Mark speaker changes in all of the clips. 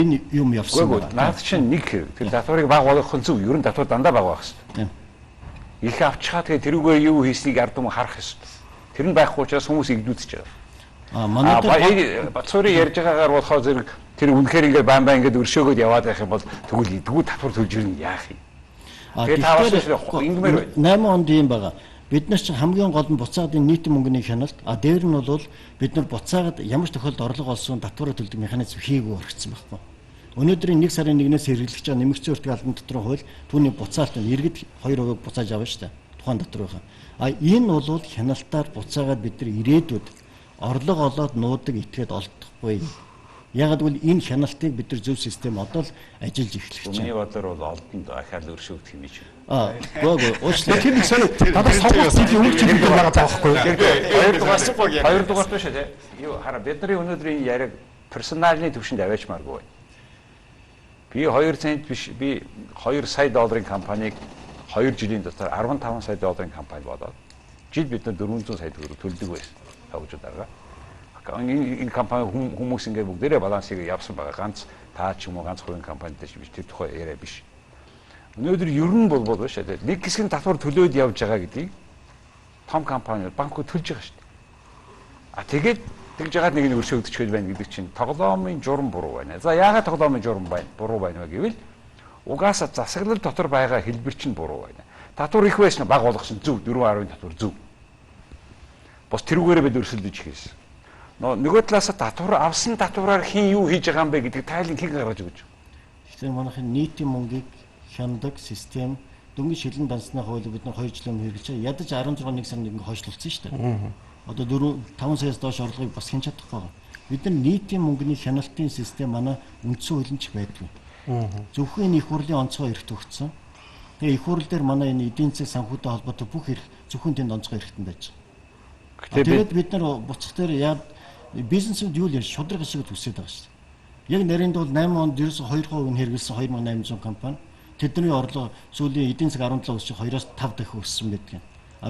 Speaker 1: Энэ юм явсан
Speaker 2: байна. Наад чинь нэг тэр татварыг баг болгох нь зөв. Ер нь татвар дандаа баг байх хэрэгтэй. Их авчихаа тэгээ тэрүүгээ юу хийснийг ард түмэн харах хэрэгтэй. Тэр нь байхгүй учраас хүмүүс игдүүцэж байгаа. Манай Бацуурын ярьж байгаагаар болохоо зэрэг тэр үнэхээр ингээд баан ингээд өршөөгөөд яваад байх юм бол тэгвэл идгүү татвар төлж ирнэ яах юм. Тэгээд таавал ингмээр
Speaker 1: 8 онд юм байгаа. Бид нар чинь хамгийн гол нь буцаагаадын нийтийн мөнгөний хяналт дээр нь бол бид нар буцаагаад ямар ч тохиолдолд орлого олсон татвараа төлдөг механизм хийгээгүй орчихсон байхгүй. Өнөөдрийн 1 сарын 1-ээс хэрэглэж байгаа нэмэгдсэн өртөг албан татврын хууль түүний буцаалт нь иргэд 2% буцааж авна шүү дээ. Тухайн татварынхаа. Энэ бол хяналтаар буцаагаад бид нар ирээдүйд орлого олоод нуудаг этгээд олдохгүй. Яг гэвэл энэ хяналтыг бид нар зөв систем одоо л ажиллаж эхлэх чинь.
Speaker 2: Миний бодлоор бол олдонд ахаад өршөөгдөх юм чинь.
Speaker 1: Уучлаарай. Тэр нэг сони надад сонгох зүйлийн өнгө чиглэл байгаа таахгүй.
Speaker 2: Хоёрдугаар биш үү? Юу хараа бидний өнөөдрийн яриаг персоналны төвшөнд аваачмааргүй байна. Би 2 цент биш би 2 сая долларын компанийг 2 жилийн дотор 15 сая долларын компани болоод жил бид нар 400 сая төгрөг төлдөг байсан. Тавж ударга. Энэ компани хүмүүс ингээд бүгдээрээ балансыг явсан байгаа. Ганц таа ч юм уу ганц хувийн компанитай ч биш тэр тухай яриа биш. Өнөөдөр ер нь бол биш үү? Нэг хэсэг нь татвар төлөөд явж байгаа гэдгийг том компаниуд банкуд төлж байгаа шүү дээ. Тэгээд тэгж яагаад нэг нь өршөөгдөж байна гэдэг чинь тоглоомын журам буруу байна. За яагаад тоглоомын журам буруу байна вэ гэвэл угаасаа засаглал дотор байгаа хэлбэр чинь буруу байна. Татвар их байсан баг болгох чинь зөв 4.10 татвар зөв. Бос тэрүүгээрээ бид өрсөлдөж хийсэн. Нөгөө талаас татвар авсан татвараар хин юу хийж байгаа юм бэ гэдэг тайлан хэн гаргаж өгч байгаа.
Speaker 1: Тэгэхээр манайхын нийтийн мөнгийг хяндаг систем дөнгөж шилэн дансны хуулийг бид нар 2 жилийн өмнө хэрэгжиж байгаа. Ядаж 16 сард ингэ хойшлуулсан шүү дээ. Одоо 4-5 саяас доош орлогыг бас хэн чадахгүй байгаа. Бид нар нийтийн мөнгөний хяналтын систем манай үндсэн хуулимч байдгүй. Зөвхөн их хурлын онцгой эрхт өгсөн. Тэгээ их хурл дээр манай энэ эдийн засгийн санхүүтэй холбоотой бүх эрх зөвхөн тэнд онцгой эрхтэн байж байгаа. Тэгээд бид нар буцах дээр яг бизнесүүд юу л яа шудраг шиг төсөөд байгаа шүү дээ. Яг нарийнд бол 8 онд ерөөсө 2% нь хэрэгэлсэн 2800 компани тэдний орлого сүүлийн эдийн засаг 17 өсч 2-5 дахин өссөн байдаг.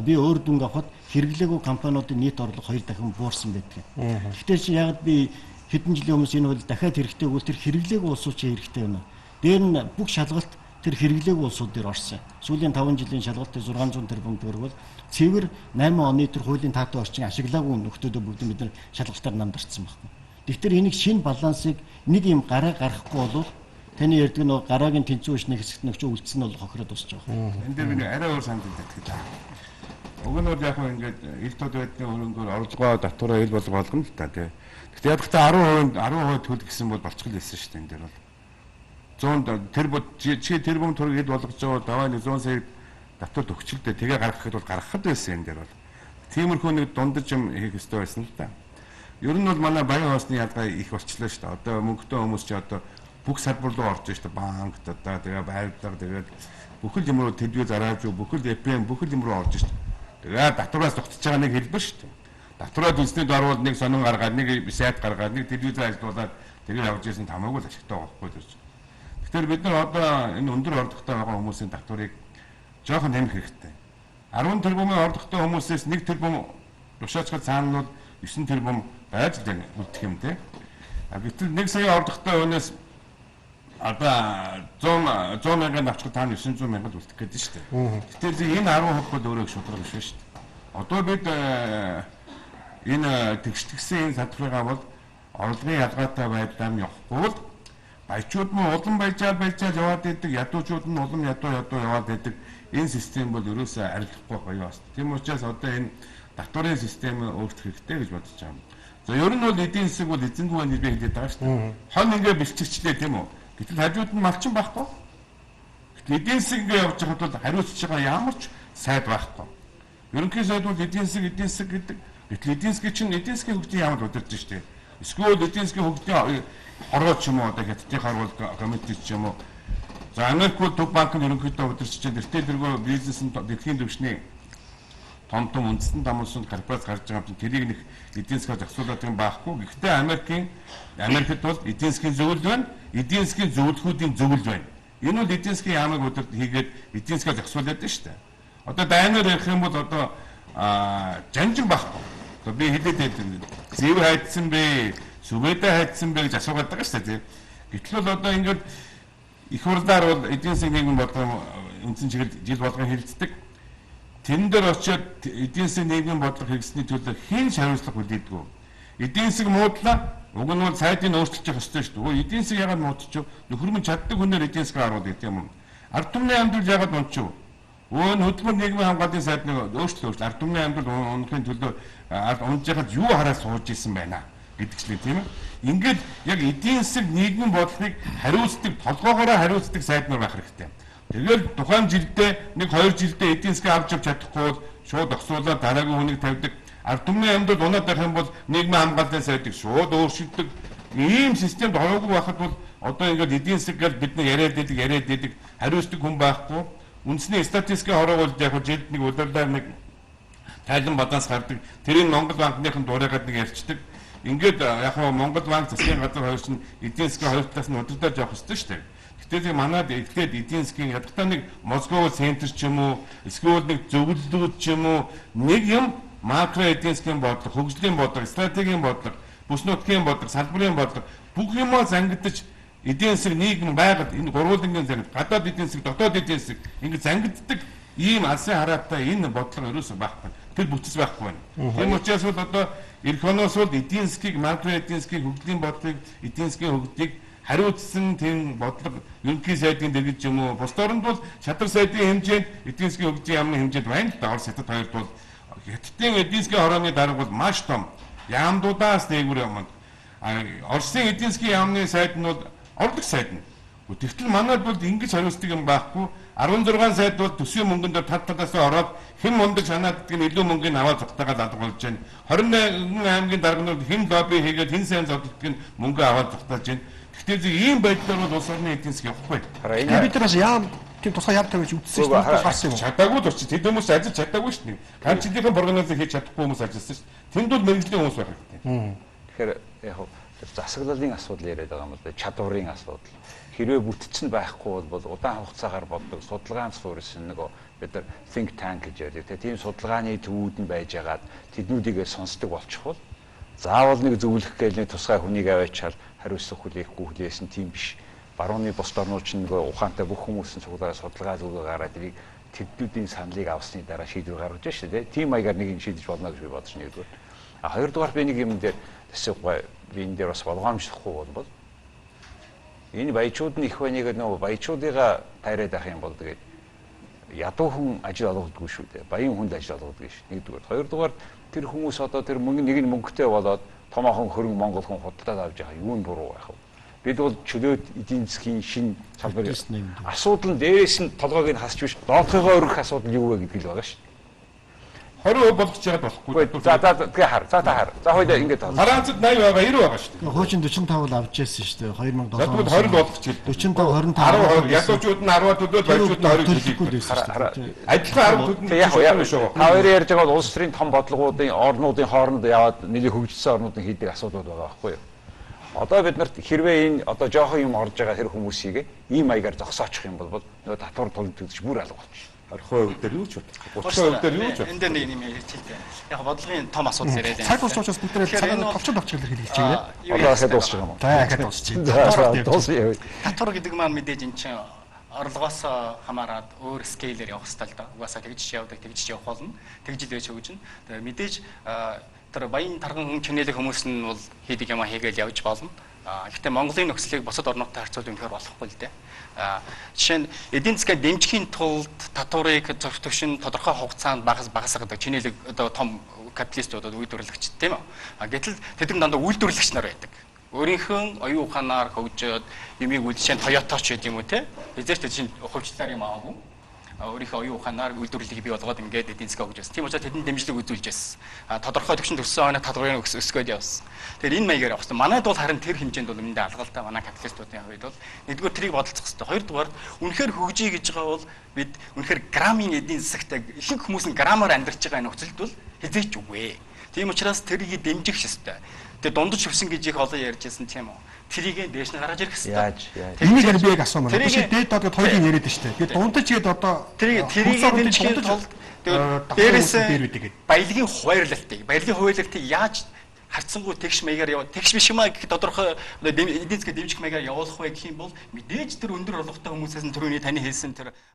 Speaker 1: Би өөр дүнг авахад хэрэглээгүй компаниудын нийт орлого 2 дахин буурсан байдаг. Тэгэхээр чи яг би хэдэн жилийн өмнөөс энэ хууль дахиад хэрэгтэй өгвөл тэр хэрэглээгүй улсууд чи хэрэгтэй байна. Дээр нь бүх шалгалт тэр хэрэглээгүй улсууд дээр орсон. Сүүлийн 5 жилийн шалгалтыг 600 тэрбум төгрөг бол цэвэр 8 оны тэр хуулийн таатай орчин ашиглаагүй нөхдөөдөө бүгд бид нар шалгалтаар намдарсан байна. Тэгэхээр энийг шинэ балансыг нэг юм гараа гаргахгүй бол таны ярьдаг нэг гараагийн тэнцүү ушны хэсэгт нэг ч үлдсэн нь бол хохироод дуусч байгаа.
Speaker 3: Энд дээр миний арай өөр санал байдаг. Уг нь бол яг хөө ингээд ил тод байдны өрөнгөөр орлогоо татвараа ил болгох болгоно л та тий. Гэхдээ яг та 10% төлөх гэсэн бол болчихл хэлсэн шүү дээ энэ дээр бол. 100 тэр бом төрөг ил болгож байгаа даваа 100 сая татвар төгчлөлтөө тэгээ гаргахад бол гаргахад байсан энэ дээр бол. Тиймэрхүү нэг дундаж юм хийх ёстой байсан л та. Ер нь бол манай баян хоосны ялгаа их болчлоо шүү дээ. Одоо мөнгөтэй хүмүүс ч одоо бүх салбар руу орж шүү дээ. Банкт одоо тэгээ байрлал тэгээд бүхэл юм руу төлбөр зарааж бүхэл ЭПМ бүхэл юм руу орж шүү дээ. Тэгээ татвараас тогтсож байгаа нэг хэлбэр шүү дээ. Татвараа төлснөд орвол нэг сонин гаргаад нэг сайт гаргаад нэг телевиз ажиллуулаад тэгээ явж ирсэн тамаагүй л ашигтай байхгүй гэж. Тэгэхээр бид нар одоо энэ өндөр орлоготой байгаа хүмүүсийн татварыг жоохон нэмэх хэрэгтэй. 10 тэрбумын орлоготой хүмүүсээс 1 тэрбум тушаачгал цаана нь 9 тэрбум байж л үлдэх юм те. Гэтэл 1 сая орлоготой өнөөс одоо 100 мянган авчихад та 900 мянган үлдэх гэдэг шүү дээ. Гэтэл энэ 10% бол өөрөө шудраг биш шүү дээ. Одоо бид энэ тэгш-тэгсэн энэ салбарыгаа бол орлогын ялгаатай байдлаар явахгүй бол баячууд нь улам баяжаал яваад идэг, ядуучууд нь улам ядуу яваад идэг. Энэ систем бол ерөөсөө арилахгүй гоё бас. Тийм учраас одоо энэ татварын системийг өөрчлөх хэрэгтэй гэж бодож байгаа. За ер нь бол эдийн засаг бол эзэнгүй байна гэж би хэлээд байгаа шүү дээ. Хон ингээ бэлчигчлээ тийм үү? Гэтэл хажууд нь малчин байхгүй. Гэтэл эдийн засаг ингээ явж байхад бол хариуцж байгаа ямар ч сайд байхгүй. Ерөнхий сайд бол эдийн засаг гэдэг. Гэтэл эдийн засгийн чинь эдийн засгийн хөгжлийн яамд удирдах шүү дээ. Эсвэл эдийн засгийн хөгжлийн хороо ч юм уу одоо хятадын харвал комитет ч юм уу. За Америк бол төв банк нь ерөнхийдөө удирдах чинь тэртээ тэргөө бизнес нь дэлхийн түвшний том үндэстэн дамжуулсан корпорац гарч байгаа юм. Тэрийг нэг эдийн засгаар зохицуулаад юм байхгүй. Гэхдээ Америкт бол эдийн засгийн зөвлөл байна. Эдийн засгийн зөвлөхүүдийн зөвлөл байна. Энэ бол эдийн засгийн яамыг удирд хийгээд эдийн засгаар зохицуулаад байна шүү дээ. Одоо дайнаар ярих юм бол одоо жанжин байхгүй. Би хэлээд байдаг. Зэв хайдсан бэ? Сүбэдэ хайдсан бэ гэж асуугаад байгаа шүү дээ. Гэтэл бол одоо ингээд их хурлаар бол эдийн засгийн нийгмийн бодлого үндсэн чиглэл жил болгон хэлцдэг. Тэн дээр очиод эдийн засгийн нийгмийн бодлого хэрэгсэний төлөө хэн хариуцлага хүлээдэггүй. Эдийн засаг муудлаа уг нь бол сайдыг өөрчилж явах ёстой шүү дээ. Эдийн засаг яагаад муудчих вэ? Нөхөр минь чаддаг хүнээр эдийн засаг харуулдаг гэх юм. Ард түмний амьдрал яагаад унчих вэ? Өө хөдөлмөр нийгмийн хамгааллын сайд нэг өөрчлөлт ард түмний амьдрал унахын төлөө унж яхад юу хараад сууж исэн байна гэдэгчлээ тийм ээ. Ингээд яг эдийн засаг нийгмийн бодлогыг хариуцдаг, толгоогоороо хариуцдаг сайд нар байх хэрэгтэй. Тэгэл тухайн жилдээ 1-2 жилдээ эдийн засгийг авч чадахгүй бол шууд огцруулаад дараагийн хүнийг тавьдаг. Ард түмний амьдрал унаад байх юм бол нийгмийн хамгааллын сайдыг шууд өөрчилдөг. Ийм системд ороогүй байхад бол одоо ингээд эдийн засаг гэж бид нар яриад байдаг хариуцдаг хүн байхгүй. Үндэсний статистикийн хороо бол яг жилд нэг удирдаар нэг тайлан бадаас гардаг. Тэрийг Монгол банкныхын дуурайгаад нэг ярьцдаг. Ингээд яг нь Монгол банк засгийн газар хоёр чинь эдийн засгийн хоёр талаас нь удирдах явах хэрэгтэй шүү дээ. Гэтэл манад эхлээд эдийн засгийн ядахтаа нэг Москва центр ч юм уу, эсвэл нэг зөвлөлүүд ч юм уу, нэг юм макро эдийн засгийн бодлого, хөгжлийн бодлого, стратегийн бодлого, бүс нутгийн бодлого, салбарын бодлого бүх юмаа зангидаж эдийн засаг нийгэм байгаад энэ гурвуулангийн зэрэг гадаад эдийн засаг, дотоод эдийн засаг ингэ зангиддаг ийм алсын хараатай энэ бодлого ерөөсөө байхгүй. Тэр бүтц байхгүй байна. Тийм учраас бол одоо эх оноос бол эдийн засгийг, макро эдийн засгийн хөгжлийн бодлогыг, эдийн засгийн хөгжлийг хариуцсан тийм бодлого ерөнхий сайдын дэргэд юм уу? Бус оронд бол шадар сайдын хэмжээнд эдийн засгийн хөгжлийн яамны хэмжээнд байна л да. Орос хятад хоёрт бол хятадын эдийн засгийн хорооны дарга бол маш том. Яамдуудаас дээгүүр юм. Оросын эдийн засгийн яамны сайд нь бол орлог сайд нь. Тэгтэл манайд бол ингэж хариуцдаг юм байхгүй. 16 сайд бол төсвийн мөнгөнд тал талаас нь ороод хэн мундаг санааддаг нь илүү мөнгөний аваад зогтойгоод алга болж байна. 21 аймгийн дарганууд хэн лобби хийгээд хэн сайн зодтолдог нь мөнгө аваад зогтоож байна. Гэхдээ ийм байдлаар бол улс орны эдийн засаг явахгүй.
Speaker 4: Бид нар бас яам тийм тусгай яам тавьж үтсэн шүү дээ. Гарсан юм.
Speaker 3: Чадаагүй ч тэд хүмүүс ажиллаж чадаагүй шүү дээ. Ганц жилийнхэн прогноз хийж чадахгүй хүмүүс ажилласан шүү дээ. Тэнд бол мэрэгжлийн хүмүүс байх хэрэгтэй.
Speaker 2: Тэгэхээр яг засаглалын асуудал яриад байгаа юм л да. Чадварын асуудал. Хэрвээ бүтцэн байхгүй бол удаан хугацаагаар боддог судалгаан суурьсан нэг бид нар think tank гэж ярьдаг. Тийм судалгааны төвүүд нь байж агаад тэднүүдийгээ сонсдог болчихвол заавал нэг зөвлөх гээл тусгай хүнийг аваачаал хариуцлага хүлээхгүй хүлээсэн тийм биш. Барууны бус орнууд чинь нөгөө ухаантай бүх хүмүүсийн цуглаа судалгаа зүгөө гараад тэрийг тэднүүдийн саналыг авсны дараа шийдвэр гаргаж байна шүү дээ. Тийм маягаар нэг юм шийдэж болно гэж би бодож байна нэгдүгээр. А хоёрдугаар би нэг юм дээр тэсэг гой би энэ дээр бас болгоомжлохгүй бол энэ баячууд нь их байныг нөгөө баячуудыгаа тайраад авах юм бол тэгээд ядуу хүн ажил олгодгүй шүү дээ. Баян хүнд ажил олгодог ш. Нэгдүгээр. Хоёрдугаар тэр хүмүүс одоо тэр нэг нь мөнгөтэй болоод томоохон хөрөнгө монгол хүн худалдаад авч байгаа юу нь буруу байх вэ? Бид бол чөлөөт эдийн засгийн шин салбар асуудал нь дээрээс нь толгойг нь хасч биш доотхойгоо өргөх асуудал юу вэ гэдэг л байгаа ш.
Speaker 3: 20% болгож яагаад болохгүй.
Speaker 2: За тэгээ хар. За та хар. За хоёул ингэж таа.
Speaker 3: Хараанцад 80 байгаа 90 байгаа шүү дээ.
Speaker 1: Хуучин 45 бол авч яасан шүү дээ. 2007
Speaker 3: онд 20 болгох чил.
Speaker 1: 45 25
Speaker 3: 10% ядуучууд нь 10 төлөөд баячууд нь 20 төлөхгүй. Адилхан 10 төлөнд
Speaker 2: яг шүү. Та хоёр ярьж байгаа бол улс төрийн том бодлогуудын орнуудын хооронд яваад нэлээд хөгжсөн орнуудын хийдэг асуудал байгаа байхгүй юу? Одоо бид нарт хэрвээ энэ одоо жоохон юм орж байгаа тэр хүмүүсийг ийм маягаар зогсоочих юм бол нөгөө татвар тулд төдөж бүр алга болчих.
Speaker 3: 20% дээр юу ч бодлоо. 30% дээр юу ч бодлоо.
Speaker 5: Энд дээр нэг юм ярьж хэлдэг. Яг бодлогын том асуудал яриад байна.
Speaker 4: Цаг уучраас бид нэр цагаан товчод авчих хэлж хэлж байна.
Speaker 2: Одоо ахад дуусчих юм уу?
Speaker 4: За ахад дуусчих.
Speaker 5: Татвар гэдэг маань мэдээж эн чинь орлогоос хамаарат өөр скейлээр явах хэрэгтэй л да. Угаасаа тэгж явдаг, тэгж явах болно. Тэгж л байж өгч нь. Тэгээ мэдээж тэр баян тарган чинэлэг хүмүүс нь бол хийдэг юм хийгээл явж болно. Гэхдээ Монголын нөхцөлийг бусад орнуудтай харьцуулж үнэхээр болохгүй л дээ. Жишээ нь эдийн засгаа дэмжихийн тулд татварыг зөвтөвшин тодорхой хугацаанд багасгадаг чинэлэг одоо том капиталистуудад үйлдвэрлэгч тийм үү. Гэтэл тэд дандаа үйлдвэрлэгч нар байдаг. Өөрийнхөө оюун ухаанаар хөгжөөд юмыг жишээ нь Toyota ч гэдэг юм уу те. Эзэрч чинь хувьчлаар юм аагүй. Өөрийнхөө оюун ухаанаар үйлдвэрлэлийг бий болгоод ингээд эдийн засгаа хөгжөөс. Тийм учраас тэдэнд дэмжлэг үзүүлж байсан. Тодорхой төвшин төссөн хойно татварыг өсгөөд явсан. Тэгэхээр энэ маягаар явах хэрэгтэй. Манайд бол харин тэр хэмжээнд бол үндэ алгалтай манай капиталистуудын хувьд бол нэгдүгээр тэрийг бодолцох хэрэгтэй. Хоёрдугаар үнэхээр хөгжиж гэж байгаа бол бид үнэхээр грамын эдийн засагтай ихэнх хүмүүс нь грамаар амьдарч байгаа нөхцөлд бол хязгаарч үгүй. Тийм учраас тэрийг дэмжих хэрэгтэй. Тэгээ дундаж хөвсөн гэж их олон ярьжсэн тийм үү. Тэрийг дээш нь гаргаж ирэх хэрэгтэй.
Speaker 2: Яаж.
Speaker 4: Энийг яг би яг асуумаар. Тэрийг дээд одоо хоёрын яриад байна шүү дээ. Тэгээд дундаж гээд одоо
Speaker 5: тэрийг дэмжихийн тулд дээрээс баялагын хуваарлалтыг яаж харьцангуй тэгш маягаар яваа. Тэгш биш юм аа гэх тодорхой эдийн засгийн дэмжих маягаар явуулах бай гэх юм бол мэдээж тэр өндөр орлоготой хүмүүсээс нь түрүүний таны хэлсэн тэр